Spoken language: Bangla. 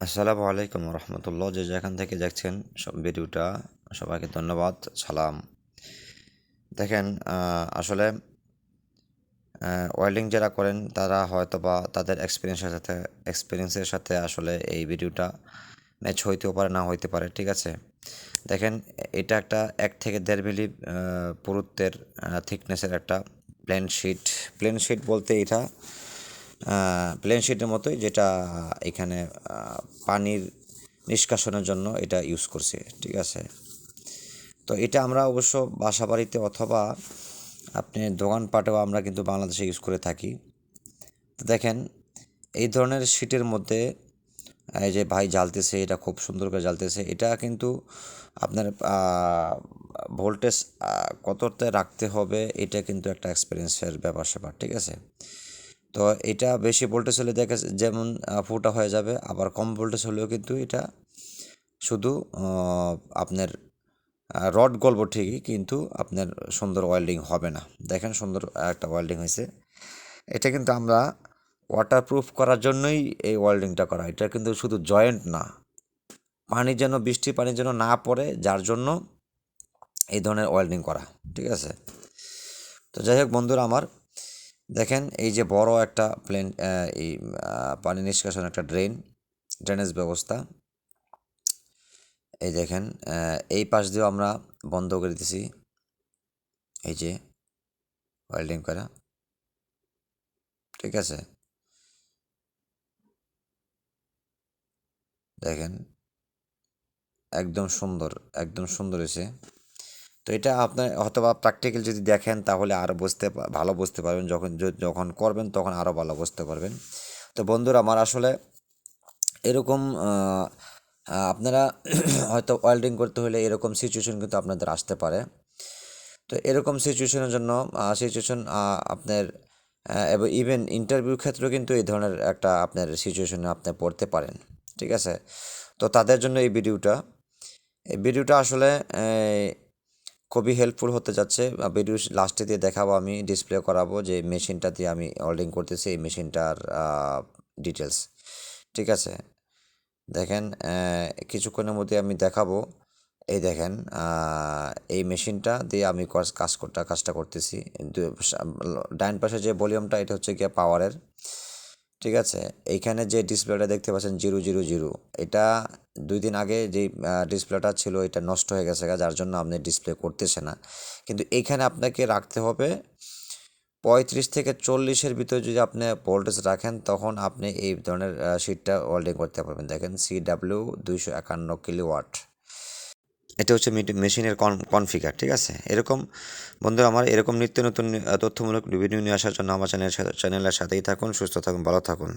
আসসালামু আলাইকুম রহমতুল্লাহ, যে যেখান থেকে দেখছেন সব ভিডিওটা, সবাইকে ধন্যবাদ, সালাম। দেখেন, আসলে ওয়েল্ডিং যারা করেন তারা হয়তো বা তাদের এক্সপিরিয়েন্সের সাথে আসলে এই ভিডিওটা ম্যাচ হইতেও পারে, না হইতে পারে, ঠিক আছে। দেখেন, এটা একটা 1 থেকে 1.5 মিলি পুরুত্বের থিকনেসের একটা প্লেন শিট বলতে এটা প্লেন শিটের মতোই, যেটা এখানে পানির নিষ্কাশনের জন্য এটা ইউজ করছে, ঠিক আছে। তো এটা আমরা অবশ্য বাসা বাড়িতে অথবা আপনি দোকানপাটেও আমরা কিন্তু বাংলাদেশে ইউজ করে থাকি। তো দেখেন, এই ধরনের শিটের মধ্যে এই যে ভাই জ্বালতেছে, এটা খুব সুন্দর করে জ্বালতেছে। এটা কিন্তু আপনার ভোল্টেজ কততে রাখতে হবে, এটা কিন্তু একটা এক্সপিরিয়েন্সের ব্যাপার, ঠিক আছে। তো এটা বেশি ভোল্টেজ হলে দেখে যেমন ফুটা হয়ে যাবে, আবার কম ভোল্টেজ হলেও কিন্তু এটা শুধু আপনার রড গলব ঠিকই, কিন্তু আপনার সুন্দর ওয়েল্ডিং হবে না। দেখেন, সুন্দর একটা ওয়েল্ডিং হয়েছে। এটা কিন্তু আমরা ওয়াটারপ্রুফ করার জন্যই এই ওয়েল্ডিংটা করা, এটা কিন্তু শুধু জয়েন্ট না, বৃষ্টি পানি যেন না পড়ে, যার জন্য এই ধরনের ওয়েল্ডিং করা, ঠিক আছে। তো যাই হোক বন্ধুরা আমার, দেখেন এই যে বড় একটা এই পানি নিষ্কাশন একটা ড্রেনেজ ব্যবস্থা, এই দেখেন, এই পাশ দিয়েও আমরা বন্ধ করে দিতেছি, এই যে ওয়েল্ডিং করা, ঠিক আছে। দেখেন, একদম সুন্দর হয়েছে। তো এটা আপনার হয়তোবা প্র্যাকটিক্যাল যদি দেখেন তাহলে আরও ভালো বুঝতে পারবেন, যখন করবেন তখন আরও ভালো বুঝতে পারবেন। তো বন্ধুরা আমার, আসলে এরকম আপনারা হয়তো ওয়েল্ডিং করতে হলে এরকম সিচুয়েশন কিন্তু আপনাদের আসতে পারে। তো এরকম সিচুয়েশনের জন্য আপনার এবং ইভেন ইন্টারভিউ ক্ষেত্রেও কিন্তু এই ধরনের একটা আপনার সিচুয়েশনে আপনি পড়তে পারেন, ঠিক আছে। তো তাদের জন্য এই ভিডিওটা আসলে খুবই হেল্পফুল হতে যাচ্ছে। ভিডিও লাস্টে দিয়ে দেখাবো, আমি ডিসপ্লে করাবো যে মেশিনটা দিয়ে আমি ওয়েল্ডিং করতেছি, এই মেশিনটার ডিটেলস, ঠিক আছে। দেখেন, কিছুক্ষণের মধ্যে আমি দেখাবো। এই দেখেন, এই মেশিনটা দিয়ে আমি কাজটা করতেছি। ডাইন পাশে যে ভলিউমটা, এটা হচ্ছে গিয়ে পাওয়ারের, ঠিক আছে। এইখানে যে ডিসপ্লেটা দেখতে পাচ্ছেন 000, এটা 2 দিন আগে যে ডিসপ্লেটা ছিল এটা নষ্ট হয়ে গেছে, যার জন্য আপনি ডিসপ্লে করতেছে না। কিন্তু এইখানে আপনাকে রাখতে হবে 35 থেকে 40-এর ভিতরে। যদি আপনি ভোল্টেজ রাখেন তখন আপনি এই ধরনের শিটটা ওয়েল্ডিং করতে পারবেন। দেখেন, CW 251 কিলোওয়াট, এটা হচ্ছে মেশিনের কনফিগার, ঠিক আছে। এরকম বন্ধু আমার, এরকম নিত্য নতুন তথ্যমূলক ভিডিও নিয়ে আসার জন্য আমার চ্যানেলের সাথেই থাকুন, সুস্থ থাকুন, ভালো থাকুন।